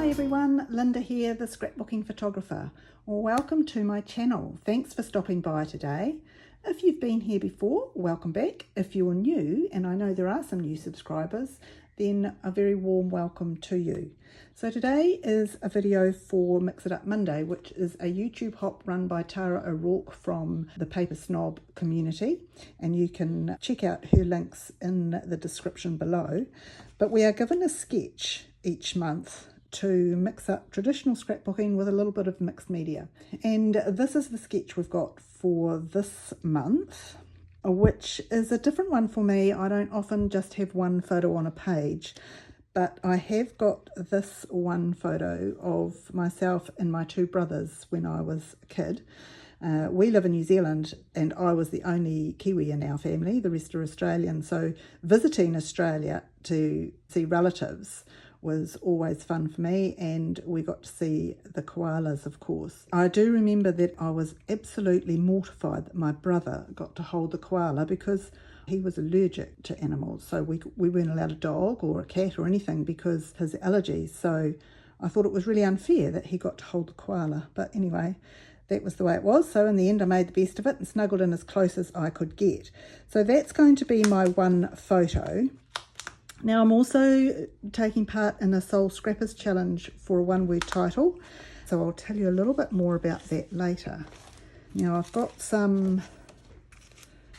Hi everyone, Linda here, the Scrapbooking photographer. Well, welcome to my channel. Thanks for stopping by today. If you've been here before, welcome back. If you're new, and I know there are some new subscribers, then a very warm welcome to you. So today is a video for Mix It Up Monday, which is a YouTube hop run by Tara O'Rourke from the Paper Snob community, and you can check out her links in the description below. But we are given a sketch each month to mix up traditional scrapbooking with a little bit of mixed media. And this is the sketch we've got for this month, which is a different one for me. I don't often just have one photo on a page, but I have got this one photo of myself and my two brothers when I was a kid. We live in New Zealand and I was the only Kiwi in our family, the rest are Australian, so visiting Australia to see relatives was always fun for me, and we got to see the koalas, of course. I do remember that I was absolutely mortified that my brother got to hold the koala because he was allergic to animals, so we weren't allowed a dog or a cat or anything because of his allergies. So I thought it was really unfair that he got to hold the koala, but anyway, that was the way it was. So in the end I made the best of it and snuggled in as close as I could get. So that's going to be my one photo. Now I'm also taking part in a Soul Scrappers challenge for a one-word title, so I'll tell you a little bit more about that later. Now I've got some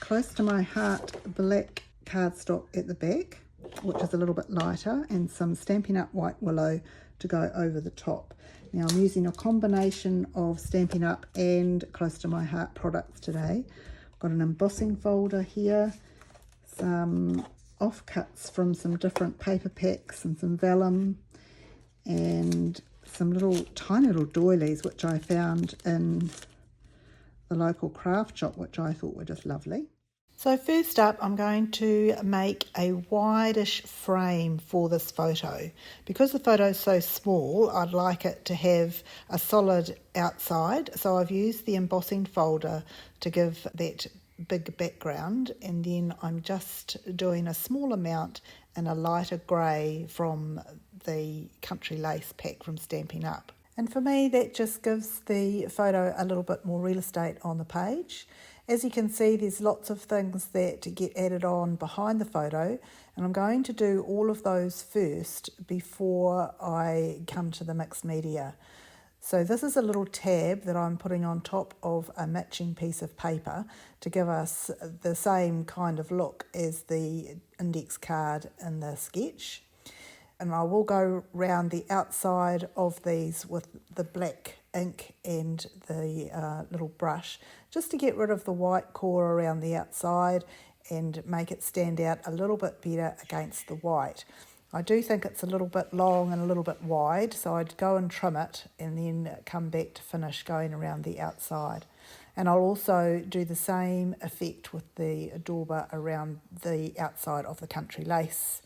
close to my heart black cardstock at the back, which is a little bit lighter, and some Stampin' Up! White Willow to go over the top. Now I'm using a combination of Stampin' Up! And close to my heart products today. I've got an embossing folder here, some offcuts from some different paper packs and some vellum, and some tiny little doilies which I found in the local craft shop, which I thought were just lovely. So first up, I'm going to make a wide-ish frame for this photo. Because the photo is so small, I'd like it to have a solid outside, so I've used the embossing folder to give that big background, and then I'm just doing a small amount in a lighter grey from the Country Lace pack from Stampin' Up. And for me that just gives the photo a little bit more real estate on the page. As you can see, there's lots of things that get added on behind the photo, and I'm going to do all of those first before I come to the mixed media. So this is a little tab that I'm putting on top of a matching piece of paper to give us the same kind of look as the index card in the sketch. And I will go round the outside of these with the black ink and the little brush just to get rid of the white core around the outside and make it stand out a little bit better against the white. I do think it's a little bit long and a little bit wide, so I'd go and trim it and then come back to finish going around the outside. And I'll also do the same effect with the dauber around the outside of the Country Lace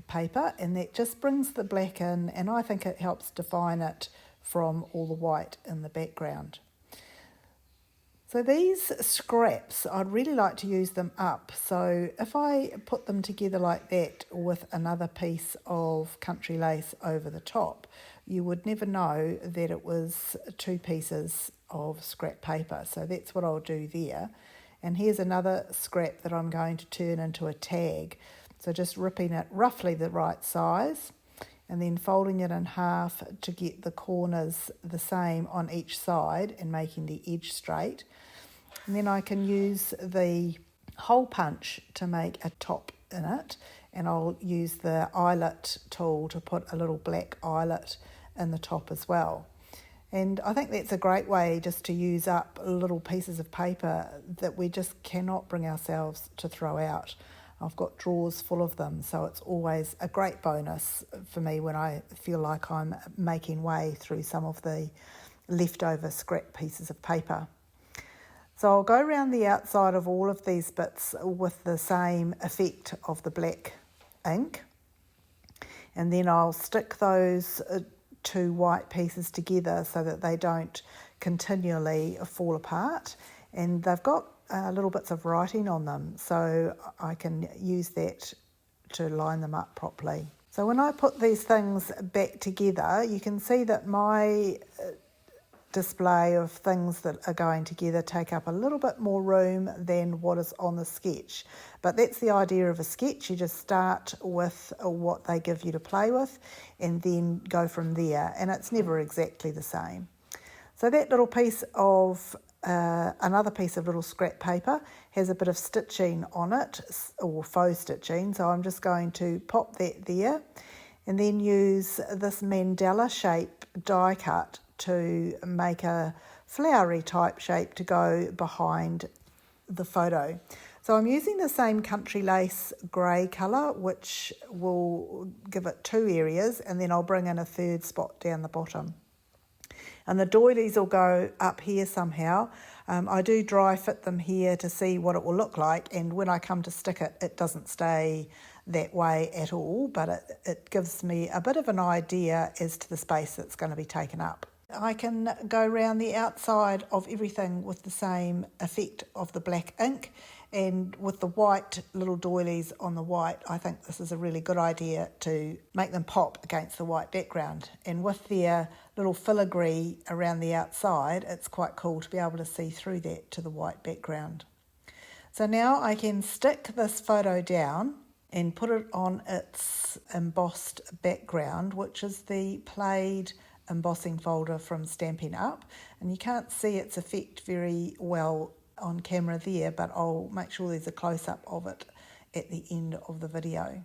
paper, and that just brings the black in, and I think it helps define it from all the white in the background. So these scraps, I'd really like to use them up. So if I put them together like that with another piece of Country Lace over the top, you would never know that it was two pieces of scrap paper. So that's what I'll do there. And here's another scrap that I'm going to turn into a tag. So just ripping it roughly the right size and then folding it in half to get the corners the same on each side and making the edge straight. And then I can use the hole punch to make a top in it, and I'll use the eyelet tool to put a little black eyelet in the top as well. And I think that's a great way just to use up little pieces of paper that we just cannot bring ourselves to throw out. I've got drawers full of them, so it's always a great bonus for me when I feel like I'm making way through some of the leftover scrap pieces of paper. So I'll go around the outside of all of these bits with the same effect of the black ink, and then I'll stick those two white pieces together so that they don't continually fall apart, and they've got little bits of writing on them, so I can use that to line them up properly. So when I put these things back together, you can see that my display of things that are going together take up a little bit more room than what is on the sketch. But that's the idea of a sketch. You just start with what they give you to play with and then go from there, and it's never exactly the same. So that little piece of another piece of little scrap paper has a bit of stitching on it, or faux stitching, so I'm just going to pop that there and then use this mandala shape die cut to make a flowery type shape to go behind the photo. So I'm using the same country lace grey colour, which will give it 2 areas, and then I'll bring in a 3rd spot down the bottom. And the doilies will go up here somehow. I do dry fit them here to see what it will look like, and when I come to stick it, it doesn't stay that way at all, but it gives me a bit of an idea as to the space that's going to be taken up. I can go around the outside of everything with the same effect of the black ink, and with the white little doilies on the white, I think this is a really good idea to make them pop against the white background. And with their little filigree around the outside, it's quite cool to be able to see through that to the white background. So now I can stick this photo down and put it on its embossed background, which is the Plaid embossing folder from Stampin' Up, and you can't see its effect very well on camera there, but I'll make sure there's a close-up of it at the end of the video.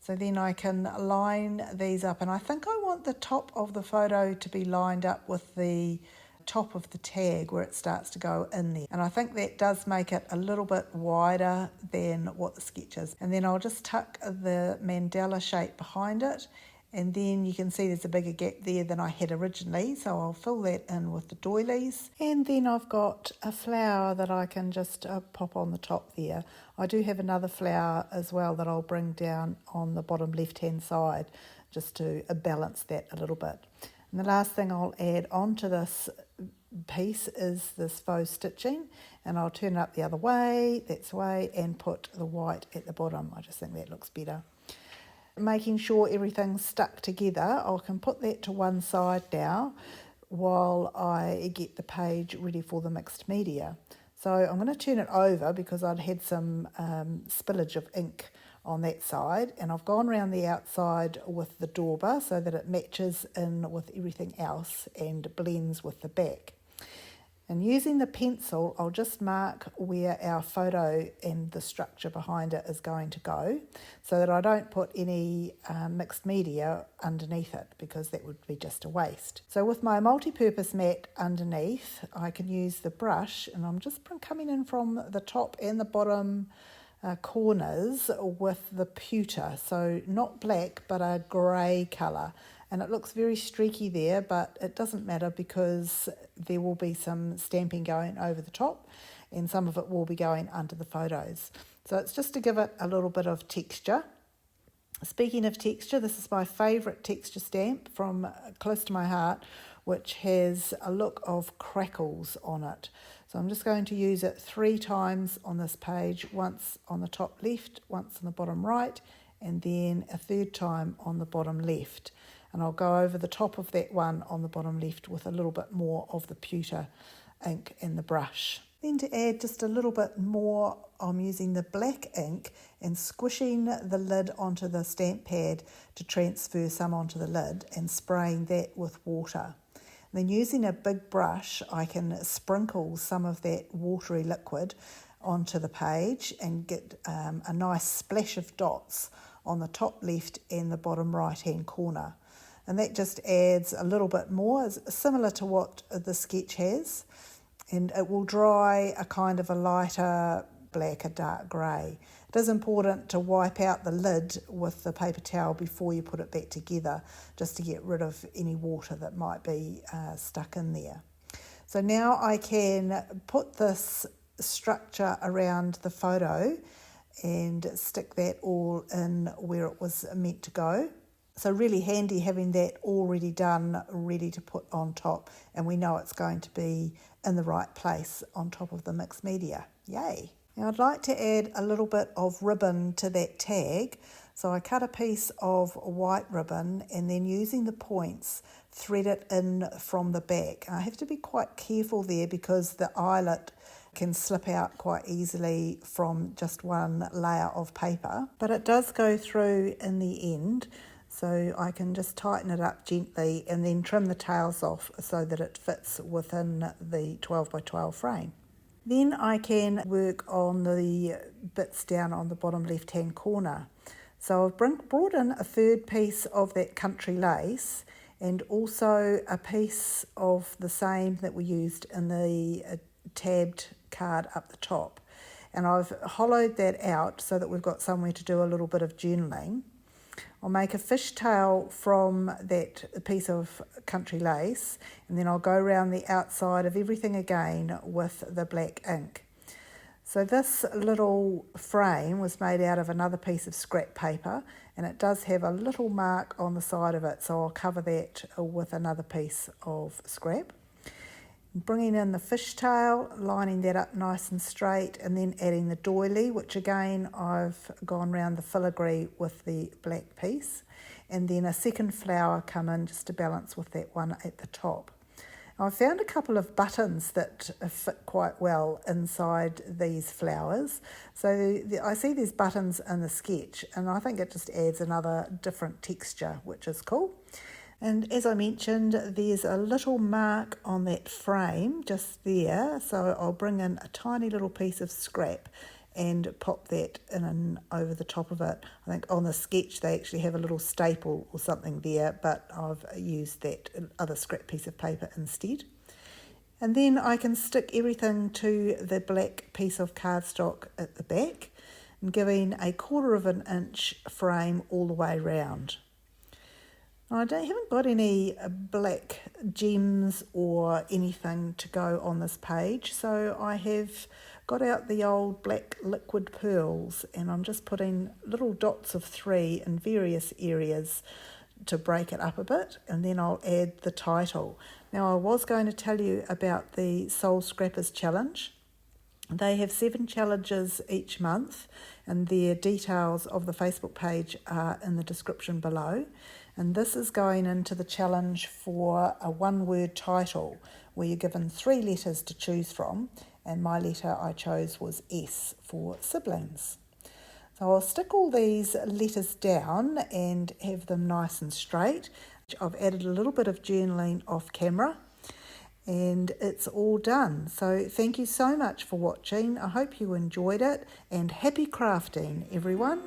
So then I can line these up, and I think I want the top of the photo to be lined up with the top of the tag where it starts to go in there, and I think that does make it a little bit wider than what the sketch is. And then I'll just tuck the mandala shape behind it, and then you can see there's a bigger gap there than I had originally, so I'll fill that in with the doilies. And then I've got a flower that I can just pop on the top there. I do have another flower as well that I'll bring down on the bottom left hand side just to balance that a little bit. And the last thing I'll add onto this piece is this faux stitching, and I'll turn it up the other way, that's the way, and put the white at the bottom. I just think that looks better. Making sure everything's stuck together, I can put that to one side now while I get the page ready for the mixed media. So I'm going to turn it over because I'd had some spillage of ink on that side, and I've gone around the outside with the dauber so that it matches in with everything else and blends with the back. And using the pencil, I'll just mark where our photo and the structure behind it is going to go so that I don't put any mixed media underneath it, because that would be just a waste. So with my multi-purpose mat underneath, I can use the brush, and I'm just coming in from the top and the bottom corners with the pewter, so not black but a grey colour. And it looks very streaky there, but it doesn't matter because there will be some stamping going over the top and some of it will be going under the photos. So it's just to give it a little bit of texture. Speaking of texture, this is my favourite texture stamp from close to my heart, which has a look of crackles on it. So I'm just going to use it 3 times on this page, once on the top left, once on the bottom right, and then a 3rd time on the bottom left. And I'll go over the top of that one on the bottom left with a little bit more of the pewter ink in the brush. Then to add just a little bit more, I'm using the black ink and squishing the lid onto the stamp pad to transfer some onto the lid and spraying that with water. And then using a big brush, I can sprinkle some of that watery liquid onto the page and get a nice splash of dots on the top left and the bottom right hand corner. And that just adds a little bit more, it's similar to what the sketch has, and it will dry a kind of a lighter black, a dark grey. It is important to wipe out the lid with the paper towel before you put it back together, just to get rid of any water that might be stuck in there. So now I can put this structure around the photo and stick that all in where it was meant to go. So really handy having that already done, ready to put on top, and we know it's going to be in the right place on top of the mixed media. Yay! Now I'd like to add a little bit of ribbon to that tag, So I cut a piece of white ribbon and then using the points, thread it in from the back. I have to be quite careful there because the eyelet can slip out quite easily from just one layer of paper, but it does go through in the end, so I can just tighten it up gently and then trim the tails off so that it fits within the 12 by 12 frame. Then I can work on the bits down on the bottom left hand corner. So I've brought in a third piece of that country lace and also a piece of the same that we used in the tabbed card up the top, and I've hollowed that out so that we've got somewhere to do a little bit of journaling. I'll make a fishtail from that piece of country lace, and then I'll go around the outside of everything again with the black ink. So this little frame was made out of another piece of scrap paper, and it does have a little mark on the side of it, so I'll cover that with another piece of scrap. Bringing in the fishtail, lining that up nice and straight, and then adding the doily, which again I've gone round the filigree with the black piece, and then a second flower come in just to balance with that one at the top. I found a couple of buttons that fit quite well inside these flowers. So I see these buttons in the sketch, and I think it just adds another different texture, which is cool. And as I mentioned, there's a little mark on that frame just there, so I'll bring in a tiny little piece of scrap and pop that in and over the top of it. I think on the sketch they actually have a little staple or something there, but I've used that other scrap piece of paper instead. And then I can stick everything to the black piece of cardstock at the back and giving a 1/4 of an inch frame all the way round. I haven't got any black gems or anything to go on this page, so I have got out the old black liquid pearls and I'm just putting little dots of 3 in various areas to break it up a bit, and then I'll add the title. Now I was going to tell you about the Soul Scrappers Challenge. They have 7 challenges each month, and their details of the Facebook page are in the description below. And this is going into the challenge for a 1-word title where you're given 3 letters to choose from, and my letter I chose was S for siblings. So I'll stick all these letters down and have them nice and straight. I've added a little bit of journaling off camera, and it's all done. So thank you so much for watching. I hope you enjoyed it, and happy crafting, everyone.